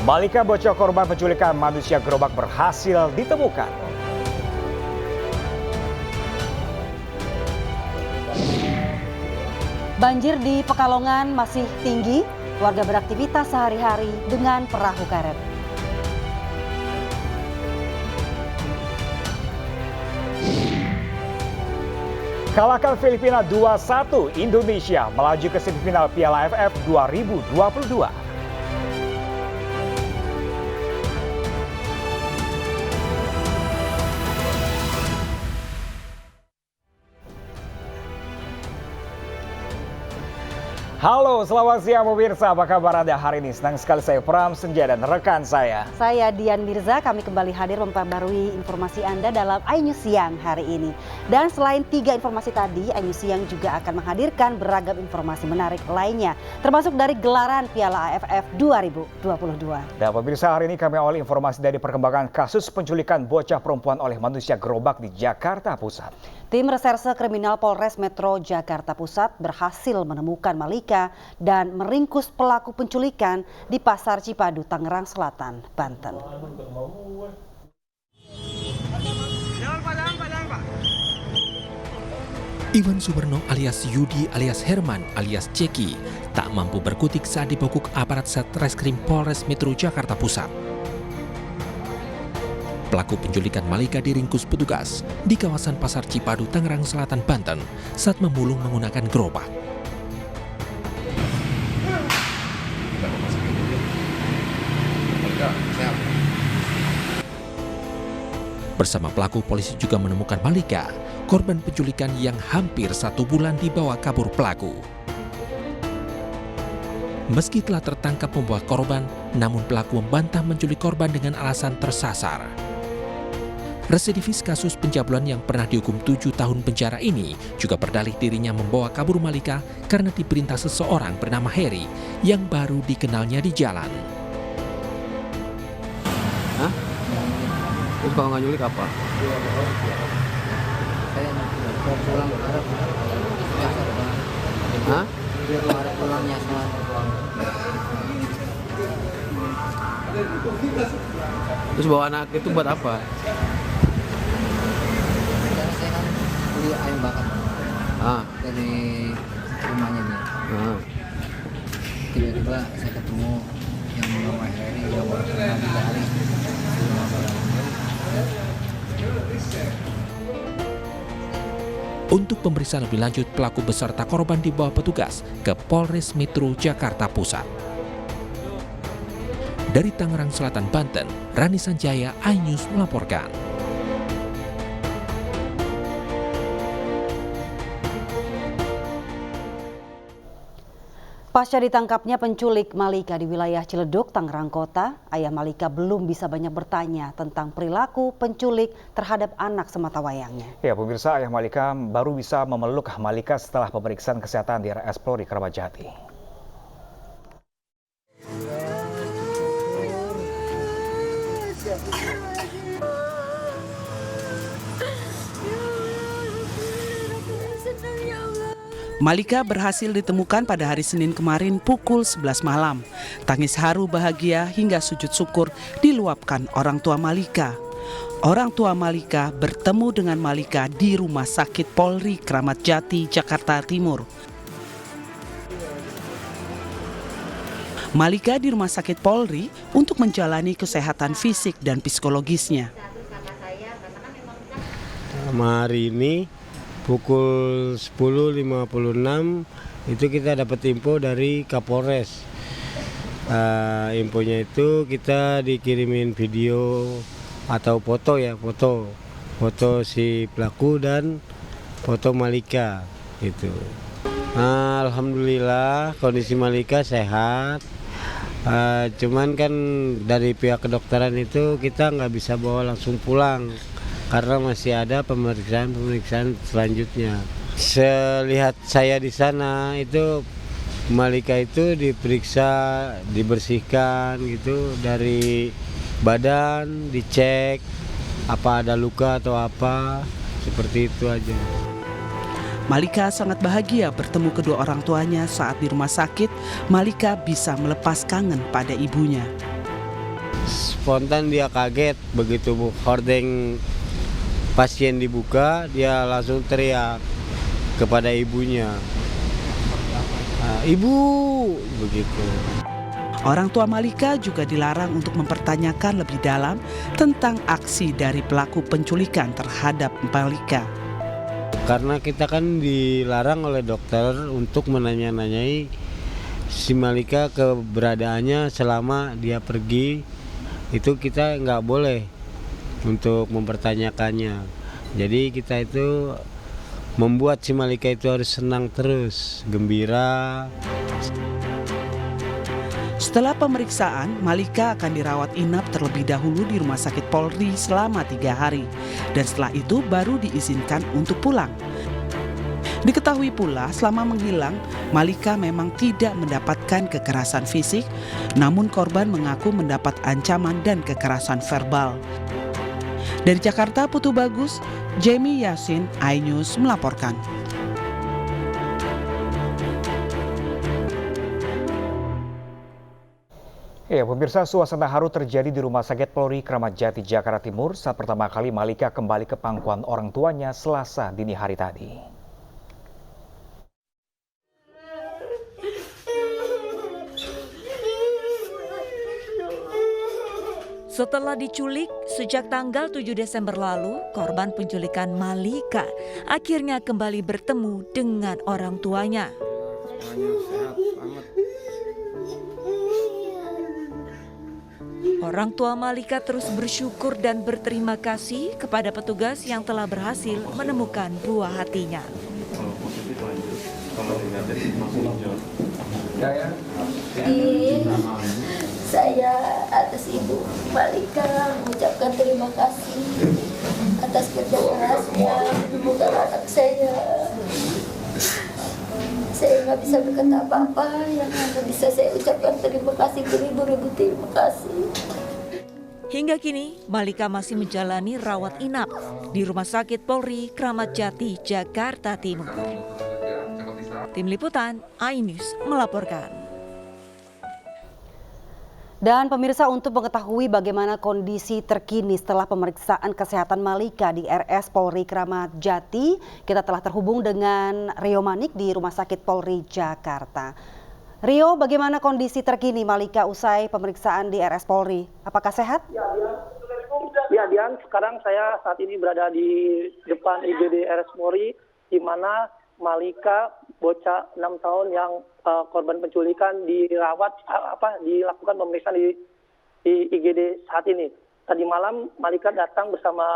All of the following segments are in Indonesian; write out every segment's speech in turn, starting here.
Malika, bocah korban penculikan manusia gerobak berhasil ditemukan. Banjir di Pekalongan masih tinggi, warga beraktivitas sehari-hari dengan perahu karet. Kalahkan Filipina 2-1, Indonesia melaju ke semifinal Piala AFF 2022. Halo, selamat siang pemirsa. Apa kabar Anda hari ini? Senang sekali saya Pram Senja dan rekan saya. Saya Dian Mirza, kami kembali hadir memperbarui informasi Anda dalam iNews Siang hari ini. Dan selain 3 informasi tadi, iNews Siang juga akan menghadirkan beragam informasi menarik lainnya, termasuk dari gelaran Piala AFF 2022. Dan pemirsa, hari ini kami awali informasi dari perkembangan kasus penculikan bocah perempuan oleh manusia gerobak di Jakarta Pusat. Tim Reserse Kriminal Polres Metro Jakarta Pusat berhasil menemukan Malika dan meringkus pelaku penculikan di Pasar Cipadu, Tangerang Selatan, Banten. Iwan Suberno alias Yudi alias Herman alias Ceki tak mampu berkutik saat dibekuk aparat Satreskrim Polres Metro Jakarta Pusat. Pelaku penculikan Malika diringkus petugas di kawasan Pasar Cipadu, Tangerang Selatan, Banten saat memulung menggunakan gerobak. Bersama pelaku, polisi juga menemukan Malika, korban penculikan yang hampir 1 bulan dibawa kabur pelaku. Meski telah tertangkap membawa korban, namun pelaku membantah menculik korban dengan alasan tersasar. Residivis kasus pencabulan yang pernah dihukum 7 tahun penjara ini juga berdalih dirinya membawa kabur Malika karena diperintah seseorang bernama Heri yang baru dikenalnya di jalan. Hah? Terus kalau nggak nyulik apa? Saya mau pulang ke Arab. Hah? Biar ada pulangnya semua. Terus bawa anak itu buat apa? Saya kan beli ayam bakar dari rumahnya dia. Tiba-tiba saya ketemu yang bernama Heri yang baru kenal di hari. Untuk pemeriksaan lebih lanjut, pelaku beserta korban dibawa petugas ke Polres Metro Jakarta Pusat. Dari Tangerang Selatan, Banten, Rani Sanjaya, iNews melaporkan. Pasca ditangkapnya penculik Malika di wilayah Ciledug, Tangerang Kota, ayah Malika belum bisa banyak bertanya tentang perilaku penculik terhadap anak sematawayangnya. Ya pemirsa, ayah Malika baru bisa memeluk Malika setelah pemeriksaan kesehatan di RS Polri Kramat Jati. Malika berhasil ditemukan pada hari Senin kemarin pukul 11 malam. Tangis haru bahagia hingga sujud syukur diluapkan orang tua Malika. Orang tua Malika bertemu dengan Malika di Rumah Sakit Polri Kramat Jati, Jakarta Timur. Malika di Rumah Sakit Polri untuk menjalani kesehatan fisik dan psikologisnya. Hari ini pukul 10.56 itu kita dapat info dari Kapolres. Infonya itu kita dikirimin video atau foto ya, foto si pelaku dan foto Malika gitu. Alhamdulillah kondisi Malika sehat. Cuman kan dari pihak kedokteran itu kita nggak bisa bawa langsung pulang karena masih ada pemeriksaan selanjutnya. Selihat saya di sana itu Malika itu diperiksa, dibersihkan gitu dari badan, dicek apa ada luka atau apa, seperti itu aja. Malika sangat bahagia bertemu kedua orang tuanya saat di rumah sakit. Malika bisa melepas kangen pada ibunya. Spontan dia kaget, begitu hordeng pasien dibuka, dia langsung teriak kepada ibunya. Ibu, begitu. Orang tua Malika juga dilarang untuk mempertanyakan lebih dalam tentang aksi dari pelaku penculikan terhadap Malika. Karena kita kan dilarang oleh dokter untuk menanya-nanyai si Malika keberadaannya selama dia pergi, itu kita nggak boleh untuk mempertanyakannya. Jadi kita itu membuat si Malika itu harus senang terus, gembira. Setelah pemeriksaan, Malika akan dirawat inap terlebih dahulu di Rumah Sakit Polri selama 3 hari. Dan setelah itu baru diizinkan untuk pulang. Diketahui pula selama menghilang, Malika memang tidak mendapatkan kekerasan fisik, namun korban mengaku mendapat ancaman dan kekerasan verbal. Dari Jakarta, Putu Bagus, Jamie Yasin, iNews melaporkan. Ya, pemirsa, suasana haru terjadi di Rumah Sakit Polri Kramat Jati, Jakarta Timur saat pertama kali Malika kembali ke pangkuan orang tuanya Selasa dini hari tadi. Setelah diculik sejak tanggal 7 Desember lalu, korban penculikan Malika akhirnya kembali bertemu dengan orang tuanya. Orang tua Malika terus bersyukur dan berterima kasih kepada petugas yang telah berhasil menemukan buah hatinya. Saya atas Ibu Malika mengucapkan terima kasih atas kerja kerasnya menemukan anak saya. Saya nggak bisa berkata apa-apa, yang hanya bisa saya ucapkan terima kasih beribu-ribu terima kasih. Hingga kini, Malika masih menjalani rawat inap di Rumah Sakit Polri Kramat Jati, Jakarta Timur. Tim Liputan, iNews melaporkan. Dan pemirsa, untuk mengetahui bagaimana kondisi terkini setelah pemeriksaan kesehatan Malika di RS Polri Kramat Jati, kita telah terhubung dengan Rio Manik di Rumah Sakit Polri Jakarta. Rio, bagaimana kondisi terkini Malika usai pemeriksaan di RS Polri? Apakah sehat? Ya, Dian, sekarang saya saat ini berada di depan IGD RS Polri, di mana Malika, bocah 6 tahun yang korban penculikan dirawat, dilakukan pemeriksaan di IGD saat ini. Tadi malam Malika datang bersama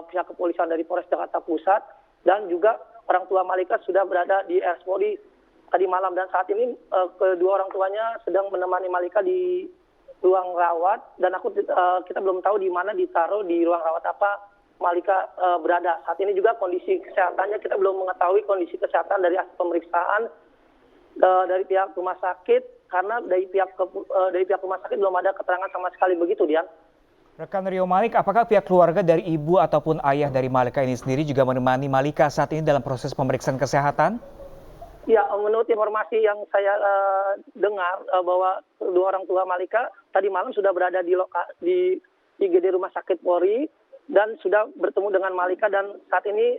pihak kepolisian dari Polres Jakarta Pusat, dan juga orang tua Malika sudah berada di RS Polri tadi malam, dan saat ini kedua orang tuanya sedang menemani Malika di ruang rawat, dan kita belum tahu di mana ditaruh, di ruang rawat apa Malika berada. Saat ini juga kondisi kesehatannya kita belum mengetahui kondisi kesehatan dari hasil pemeriksaan dari pihak rumah sakit, karena dari pihak rumah sakit belum ada keterangan sama sekali, begitu, Dian. Rekan Rio Manik, apakah pihak keluarga dari ibu ataupun ayah dari Malika ini sendiri juga menemani Malika saat ini dalam proses pemeriksaan kesehatan? Ya, menurut informasi yang saya dengar bahwa kedua orang tua Malika tadi malam sudah berada di IGD Rumah Sakit Polri dan sudah bertemu dengan Malika, dan saat ini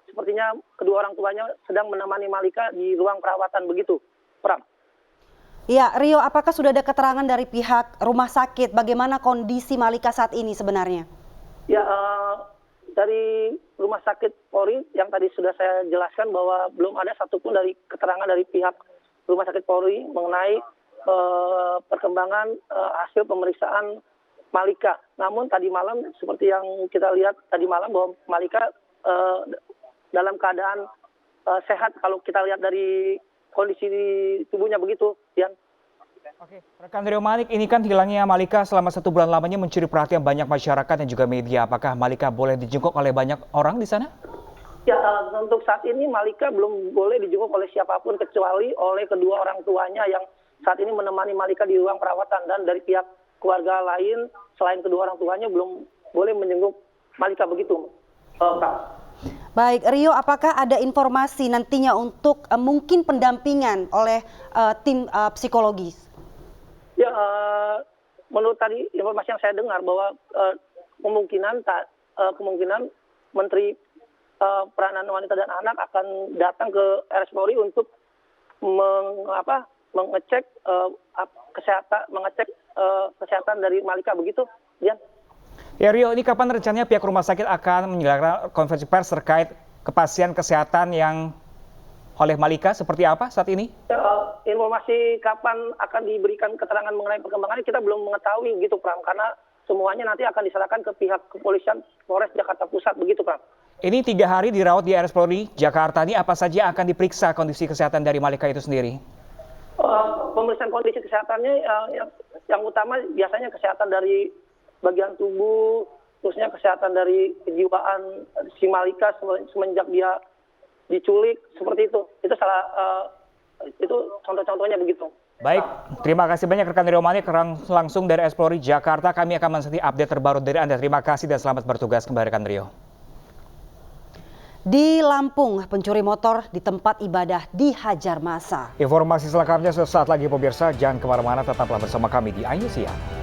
sepertinya kedua orang tuanya sedang menemani Malika di ruang perawatan, begitu, Pram. Ya, Rio, apakah sudah ada keterangan dari pihak rumah sakit bagaimana kondisi Malika saat ini sebenarnya? Ya, dari Rumah Sakit Polri yang tadi sudah saya jelaskan bahwa belum ada satupun dari keterangan dari pihak Rumah Sakit Polri mengenai perkembangan hasil pemeriksaan Malika. Namun tadi malam seperti yang kita lihat tadi malam bahwa Malika dalam keadaan sehat kalau kita lihat dari kondisi tubuhnya, begitu, Dian. Oke, rekan Rio Manik, ini kan hilangnya Malika selama 1 bulan lamanya mencuri perhatian banyak masyarakat dan juga media. Apakah Malika boleh dijenguk oleh banyak orang di sana? Ya, untuk saat ini Malika belum boleh dijenguk oleh siapapun kecuali oleh kedua orang tuanya yang saat ini menemani Malika di ruang perawatan, dan dari pihak keluarga lain selain kedua orang tuanya belum boleh menjenguk Malika, begitu, Kak. Baik, Rio, apakah ada informasi nantinya untuk mungkin pendampingan oleh tim psikologis? Ya, menurut tadi informasi yang saya dengar bahwa kemungkinan Menteri Peranan Wanita dan Anak akan datang ke RS Polri untuk mengecek kesehatan dari Malika, begitu, Dian. Ya Rio, ini kapan rencananya pihak rumah sakit akan menyelenggarakan konferensi pers terkait kepastian kesehatan yang oleh Malika seperti apa saat ini? Informasi kapan akan diberikan keterangan mengenai perkembangannya kita belum mengetahui gitu, Pram, karena semuanya nanti akan diserahkan ke pihak kepolisian Polres Jakarta Pusat, begitu, Pram. Ini 3 hari dirawat di RS Polri Jakarta, ini apa saja akan diperiksa kondisi kesehatan dari Malika itu sendiri? Pemeriksaan kondisi kesehatannya yang utama biasanya kesehatan dari bagian tubuh, terusnya kesehatan dari kejiwaan si Malika semenjak dia diculik, seperti itu. Itu contoh-contohnya begitu. Baik, terima kasih banyak rekan Rio Manik langsung dari RS Polri Jakarta. Kami akan menanti update terbaru dari Anda. Terima kasih dan selamat bertugas kembali rekan Rio. Di Lampung, pencuri motor di tempat ibadah dihajar massa. Informasi selengkapnya sesaat lagi pemirsa, jangan kemana-mana, tetaplah bersama kami di iNews Siang.